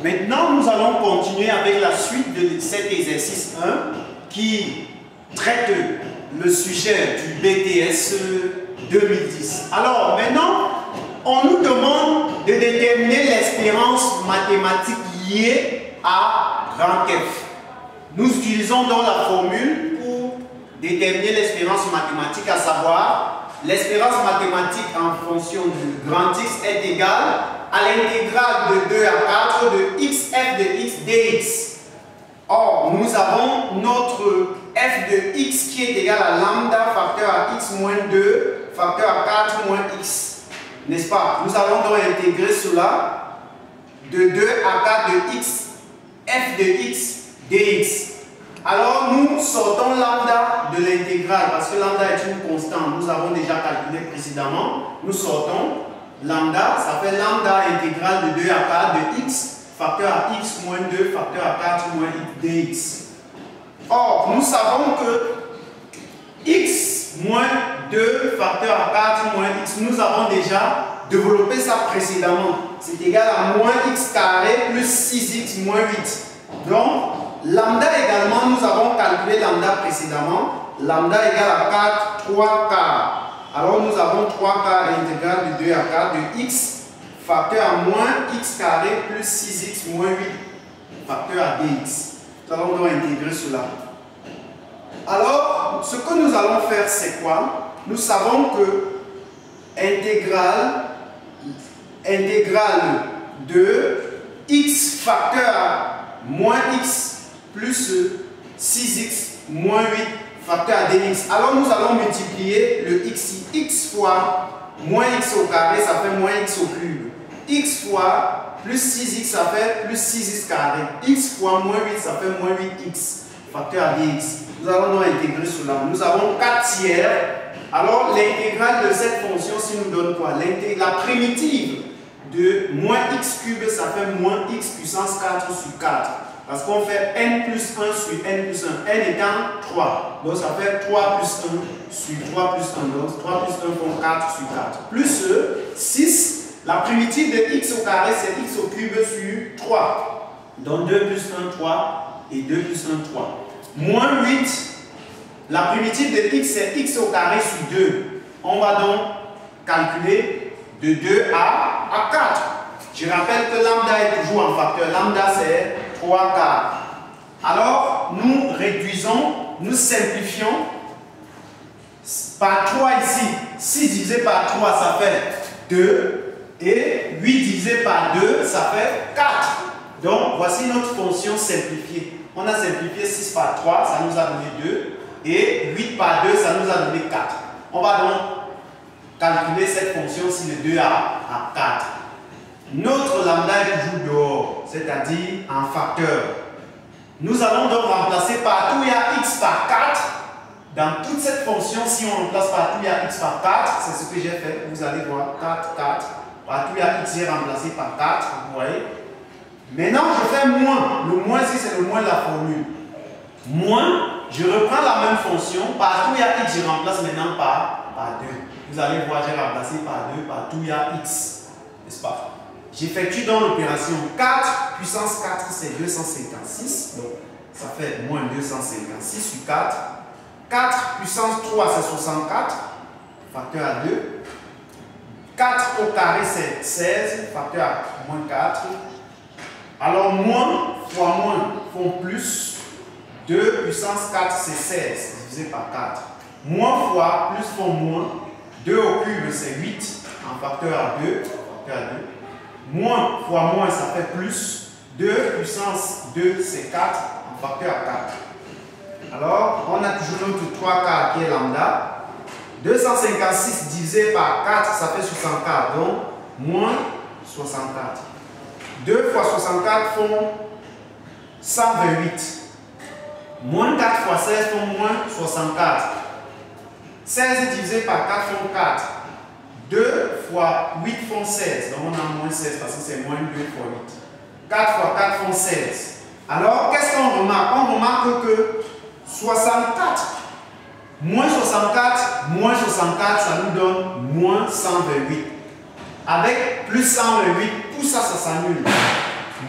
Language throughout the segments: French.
Maintenant, nous allons continuer avec la suite de cet exercice 1 qui traite le sujet du BTS 2010. Alors, maintenant, on nous demande de déterminer l'espérance mathématique liée à grand F. Nous utilisons donc la formule pour déterminer l'espérance mathématique, à savoir l'espérance mathématique en fonction du grand X est égale à l'intégrale de 2 à 4 de xf de x dx. Or, nous avons notre f de x qui est égal à lambda facteur à x moins 2 facteur à 4 moins x. N'est-ce pas? Nous allons donc intégrer cela de 2 à 4 de x f de x dx. Alors, nous sortons lambda de l'intégrale parce que lambda est une constante. Nous avons déjà calculé précédemment. Nous sortons lambda, ça fait lambda intégrale de 2 à 4 de x facteur à x moins 2 facteur à 4 moins x dx. Or, nous savons que x moins 2 facteur à 4 moins x, nous avons déjà développé ça précédemment. C'est égal à moins x carré plus 6x moins 8. Donc, lambda également, nous avons calculé lambda précédemment. Lambda égale à 4, 3 quarts. Alors, nous avons 3 quarts intégrale de 2 à 4 de x facteur à moins x carré plus 6x moins 8 facteur à dx. Nous allons donc intégrer cela. Alors, ce que nous allons faire, c'est quoi? Nous savons que intégrale de x facteur à moins x plus 6x moins 8 facteur à dx. Alors, nous allons multiplier le x. X fois moins x au carré, ça fait moins x au cube. X fois plus 6x, ça fait plus 6x carré. X fois moins 8, ça fait moins 8x facteur à dx. Nous allons donc intégrer cela. Nous avons 4 tiers. Alors, l'intégrale de cette fonction, si nous donne quoi? La primitive de moins x cube, ça fait moins x puissance 4 sur 4. Parce qu'on fait n plus 1 sur n plus 1. n étant 3. Donc, ça fait 3 plus 1 sur 3 plus 1. Donc, 3 plus 1 font 4 sur 4. Plus 6. La primitive de x au carré, c'est x au cube sur 3. Donc 2 plus 1, 3 et 2 plus 1, 3. Moins 8, la primitive de x, c'est x au carré sur 2. On va donc calculer de 2 à 4. Je rappelle que lambda est toujours en facteur. Lambda, c'est 3 quarts. Alors, nous réduisons, nous simplifions par 3 ici. 6 divisé par 3, ça fait 2. Et 8 divisé par 2, ça fait 4. Donc, voici notre fonction simplifiée. On a simplifié 6 par 3, ça nous a donné 2. Et 8 par 2, ça nous a donné 4. On va donc calculer cette fonction-ci de 2 à 4. Notre lambda est toujours dehors, c'est-à-dire en facteur. Nous allons donc remplacer partout où il y a x par 4. Dans toute cette fonction, si on remplace partout où il y a x par 4, c'est ce que j'ai fait. Vous allez voir 4, 4. Partout il y a x est remplacé par 4, vous voyez. Maintenant, je fais moins. Le moins ici, c'est le moins de la formule. Moins, je reprends la même fonction. Partout il y a x, je remplace maintenant par 2. Vous allez voir, j'ai remplacé par 2. Partout il y a x, n'est-ce pas? J'effectue donc l'opération 4 puissance 4, c'est 256. Donc, ça fait moins 256 sur 4. 4 puissance 3, c'est 64. Facteur à 2. 4 au carré, c'est 16, facteur à moins 4. Alors, moins fois moins font plus. 2 puissance 4, c'est 16, divisé par 4. Moins fois plus font moins. 2 au cube, c'est 8, en facteur à 2. Facteur à 2. Moins fois moins, ça fait plus. 2 puissance 2, c'est 4, en facteur à 4. Alors, on a toujours notre 3 quarts qui est lambda. 256 divisé par 4, ça fait 64, donc moins 64. 2 fois 64 font 128. Moins 4 fois 16 font moins 64. 16 divisé par 4 font 4. 2 fois 8 font 16, donc on a moins 16 parce que c'est moins 2 fois 8. 4 fois 4 font 16. Alors, qu'est-ce qu'on remarque? On remarque que 64 moins 64, moins 64, ça nous donne moins 128. Avec plus 128, tout ça, ça s'annule.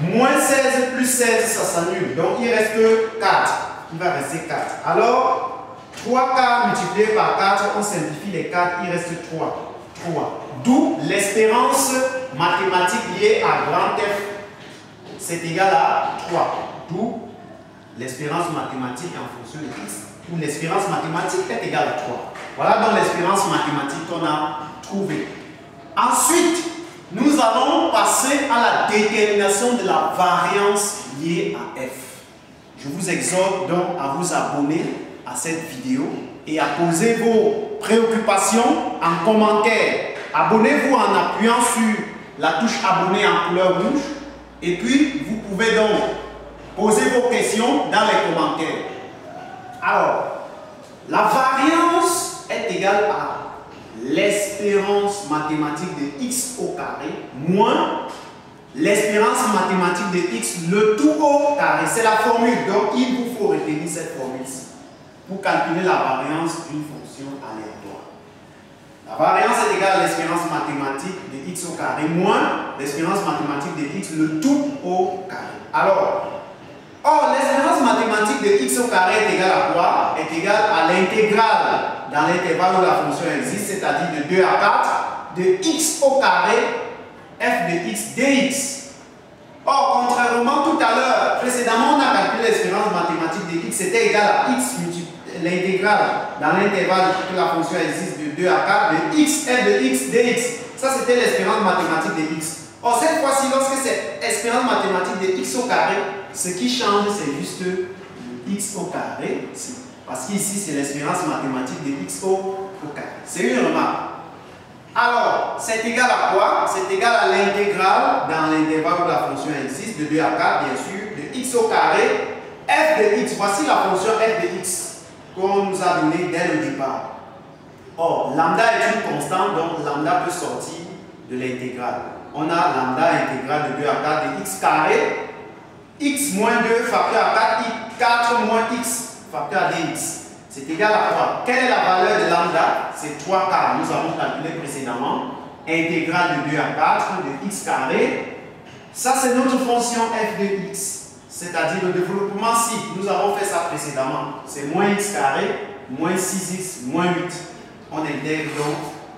Moins 16 plus 16, ça s'annule. Donc, il reste 4. Il va rester 4. Alors, 3K multiplié par 4, on simplifie les 4, il reste 3. 3. D'où l'espérance mathématique liée à grand F, c'est égal à 3. D'où l'espérance mathématique en fonction de x, où l'espérance mathématique est égale à 3. Voilà donc l'espérance mathématique qu'on a trouvée. Ensuite, nous allons passer à la détermination de la variance liée à f. Je vous exhorte donc à vous abonner à cette vidéo et à poser vos préoccupations en commentaire. Abonnez-vous en appuyant sur la touche abonner en couleur rouge et puis vous pouvez donc poser vos questions dans les commentaires. Alors, la variance est égale à l'espérance mathématique de x au carré moins l'espérance mathématique de x, le tout au carré. C'est la formule, donc il vous faut retenir cette formule-ci pour calculer la variance d'une fonction aléatoire. La variance est égale à l'espérance mathématique de x au carré moins l'espérance mathématique de x, le tout au carré. Alors, l'espérance mathématique de x au carré est égale à quoi? Est égale à l'intégrale dans l'intervalle où la fonction existe, c'est-à-dire de 2 à 4, de x au carré, f de x dx. Or, contrairement tout à l'heure, précédemment, on a calculé l'espérance mathématique de x, c'était égal à x l'intégrale dans l'intervalle où la fonction existe de 2 à 4, de x, f de x dx. Ça, c'était l'espérance mathématique de x. Or, cette fois-ci, lorsque c'est espérance mathématique de x au carré, ce qui change, c'est juste le x au carré, parce qu'ici, c'est l'espérance mathématique de x au carré. C'est une remarque. Alors, c'est égal à quoi? C'est égal à l'intégrale dans l'intervalle où la fonction existe, de 2 à 4, bien sûr, de x au carré, f de x. Voici la fonction f de x qu'on nous a donnée dès le départ. Or, lambda est une constante, donc lambda peut sortir de l'intégrale. On a lambda intégrale de 2 à 4 de x carré, x moins 2 facteur à 4 moins x facteur à dx. C'est égal à quoi? Quelle est la valeur de lambda? C'est 3K. Nous avons calculé précédemment. Intégrale de 2 à 4 de x carré. Ça, c'est notre fonction f de x. C'est-à-dire le développement si. Nous avons fait ça précédemment. C'est moins x carré, moins 6x, moins 8. On intègre donc.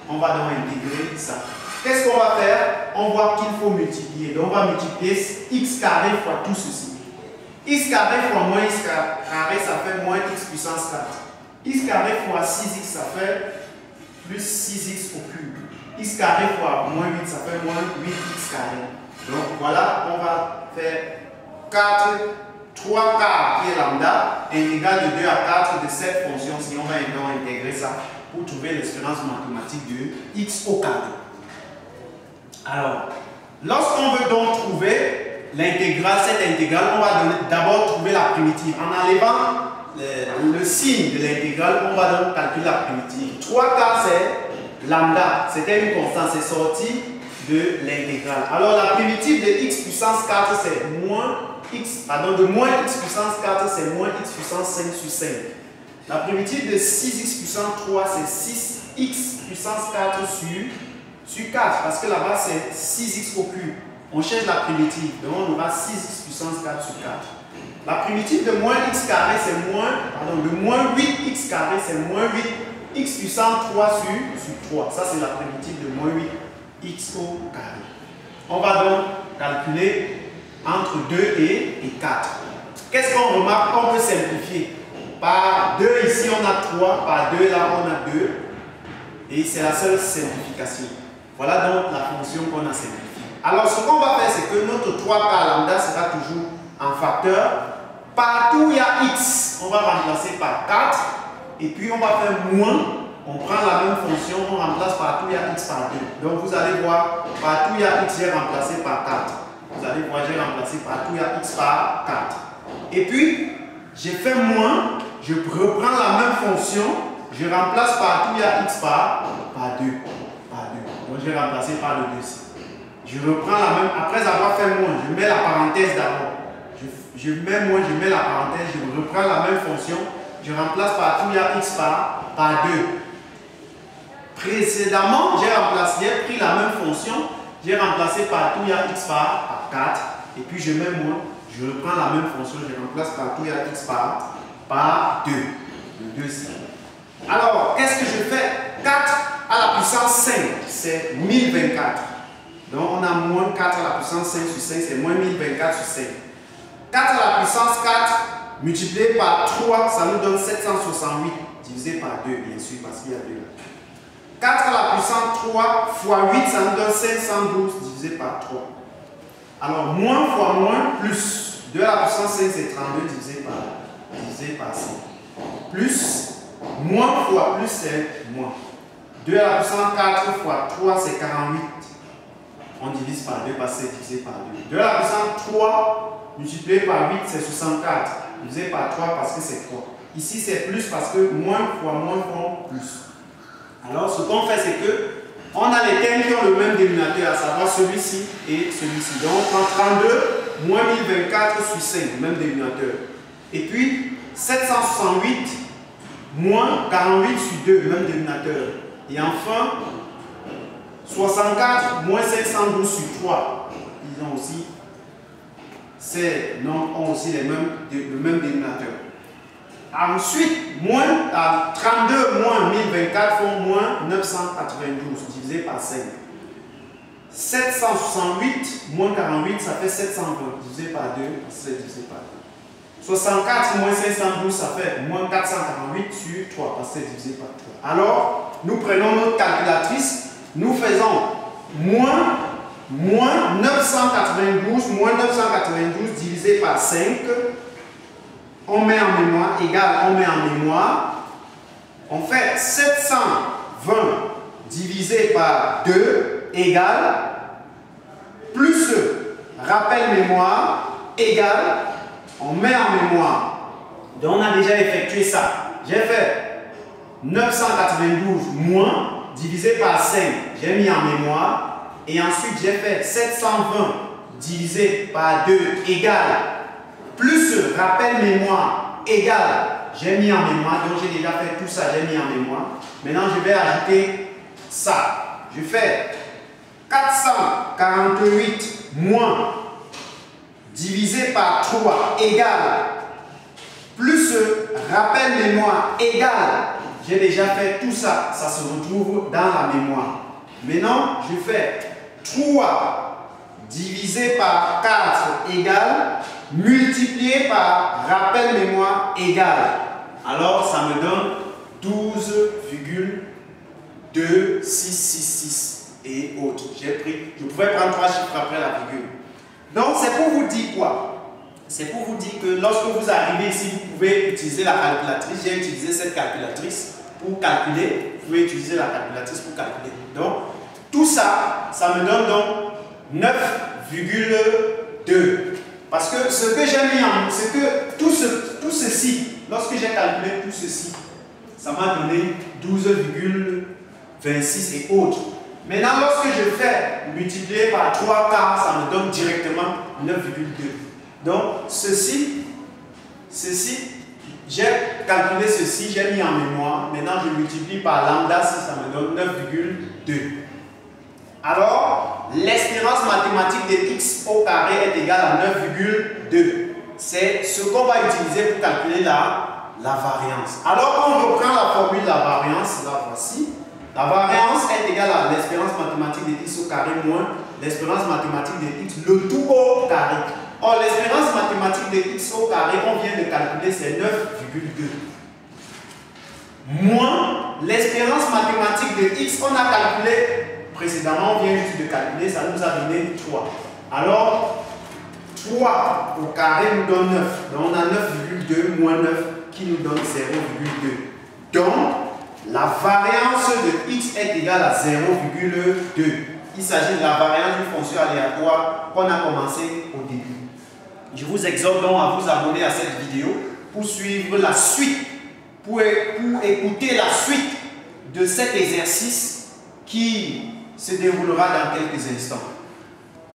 On va donc intégrer ça. Qu'est-ce qu'on va faire? On voit qu'il faut multiplier. Donc, on va multiplier x carré fois tout ceci. X carré fois moins x carré, ça fait moins x puissance 4. X carré fois 6x, ça fait plus 6x au cube. X carré fois moins 8, ça fait moins 8x carré. Donc voilà, on va faire 3 quarts qui est lambda, intégrale de 2 à 4 de cette fonction-ci. On va donc intégrer ça pour trouver l'espérance mathématique de x au carré. Alors, lorsqu'on veut donc trouver l'intégrale, cette intégrale, on va d'abord trouver la primitive. En enlevant le signe de l'intégrale, on va donc calculer la primitive. 3K, c'est lambda. C'était une constante, c'est sorti de l'intégrale. Alors, la primitive de x puissance 4, c'est moins x, pardon, de moins x puissance 4, c'est moins x puissance 5 sur 5. La primitive de 6x puissance 3, c'est 6x puissance 4 sur 4, parce que là-bas, c'est 6x au cube. On cherche la primitive, donc on aura 6x puissance 4 sur 4. La primitive de moins x carré, c'est moins, pardon, de moins 8x carré, c'est moins 8x puissance 3 sur 3. Ça, c'est la primitive de moins 8x au carré. On va donc calculer entre 2 et 4. Qu'est-ce qu'on remarque? On peut simplifier. Par 2 ici, on a 3, par 2 là, on a 2. Et c'est la seule simplification. Voilà donc la fonction qu'on a simplifiée. Alors, ce qu'on va faire, c'est que notre 3K lambda sera toujours en facteur. Partout où il y a x, on va remplacer par 4. Et puis, on va faire moins. On prend la même fonction, on remplace partout où il y a x par 2. Donc, vous allez voir, partout où il y a x, j'ai remplacé par 4. Vous allez voir, j'ai remplacé partout où il y a x par 4. Et puis, j'ai fait moins. Je reprends la même fonction. Je remplace partout où il y a x par 2. Donc, j'ai remplacé par le 2 ici. Je reprends la même, après avoir fait moins, je mets la parenthèse d'abord. Je mets moins, je mets la parenthèse, je reprends la même fonction, je remplace partout où il y a x par 2. Précédemment, j'ai pris la même fonction, j'ai remplacé partout où il y a x par 4. et puis je mets moins, je reprends la même fonction, je remplace partout, il y a x par 2. Le 2 ici. Alors, qu'est-ce que je fais? 4 à la puissance 5, c'est 1024. Donc, on a moins 4 à la puissance 5 sur 5, c'est moins 1024 sur 5. 4 à la puissance 4 multiplié par 3, ça nous donne 768 divisé par 2, bien sûr, parce qu'il y a 2 là. 4 à la puissance 3 fois 8, ça nous donne 512 divisé par 3. Alors, moins fois moins, plus. 2 à la puissance 5, c'est 32 divisé par 5. Plus, moins fois plus, c'est moins. 2 à la puissance 4 fois 3, c'est 48. On divise par 2 parce que c'est divisé par 2. 2 à la puissance 3 multiplié par 8, c'est 64. Divisé par 3 parce que c'est 3. Ici, c'est plus parce que moins fois moins font plus. Alors, ce qu'on fait, c'est que on a les termes qui ont le même dénominateur, à savoir celui-ci et celui-ci. Donc, on prend 32 moins 1024 sur 5, même dénominateur. Et puis, 768 moins 48 sur 2, même dénominateur. Et enfin, 64 moins 512 sur 3. Ils ont aussi, ces nombres ont aussi le même dénominateur. Ensuite, moins 32 moins 1024 font moins 992 divisé par 5. 768 moins 48, ça fait 720 divisé par 2, c'est divisé par 2. 64 moins 512, ça fait moins 448 sur 3, parce que c'est divisé par 3. Alors, nous prenons notre calculatrice, nous faisons moins 992 divisé par 5. On met en mémoire, égal, on met en mémoire. On fait 720 divisé par 2 égale, plus rappel mémoire, égale, on met en mémoire. Donc on a déjà effectué ça. J'ai fait 992 moins divisé par 5, j'ai mis en mémoire. Et ensuite j'ai fait 720 divisé par 2 égale, plus rappel mémoire égale, j'ai mis en mémoire, donc j'ai déjà fait tout ça, j'ai mis en mémoire. Maintenant, je vais ajouter ça. Je fais 448 moins divisé par 3 égale, plus rappel mémoire égale, j'ai déjà fait tout ça, ça se retrouve dans la mémoire. Maintenant, je fais 3 divisé par 4 égale, multiplié par rappel mémoire égale. Alors, ça me donne 12,2666 et autres. Je pouvais prendre 3 chiffres après la virgule. Donc, c'est pour vous dire quoi? C'est pour vous dire que lorsque vous arrivez ici, vous pouvez utiliser la calculatrice. J'ai utilisé cette calculatrice pour calculer. Vous pouvez utiliser la calculatrice pour calculer. Donc, tout ça, ça me donne donc 9,2. Parce que ce que j'ai mis en, c'est que tout ceci, lorsque j'ai calculé tout ceci, ça m'a donné 12,26 et autres. Maintenant, lorsque je fais multiplier par 3 quarts, ça me donne directement 9,2. Donc, ceci, j'ai calculé ceci, j'ai mis en mémoire. Maintenant, je multiplie par lambda, ça me donne 9,2. Alors, l'espérance mathématique de x au carré est égale à 9,2. C'est ce qu'on va utiliser pour calculer la variance. Alors, on reprend la formule de la variance, la voici. La variance est égale à l'espérance mathématique de x au carré moins l'espérance mathématique de x, le tout au carré. Or, l'espérance mathématique de x au carré, on vient de calculer, c'est 9,2. Moins l'espérance mathématique de x, on a calculé précédemment, on vient juste de calculer, ça nous a donné 3. Alors, 3 au carré nous donne 9. Donc, on a 9,2 moins 9 qui nous donne 0,2. Donc, la variance de x est égale à 0,2. Il s'agit de la variance d'une fonction aléatoire qu'on a commencé au début. Je vous exhorte donc à vous abonner à cette vidéo pour suivre la suite, pour écouter la suite de cet exercice qui se déroulera dans quelques instants.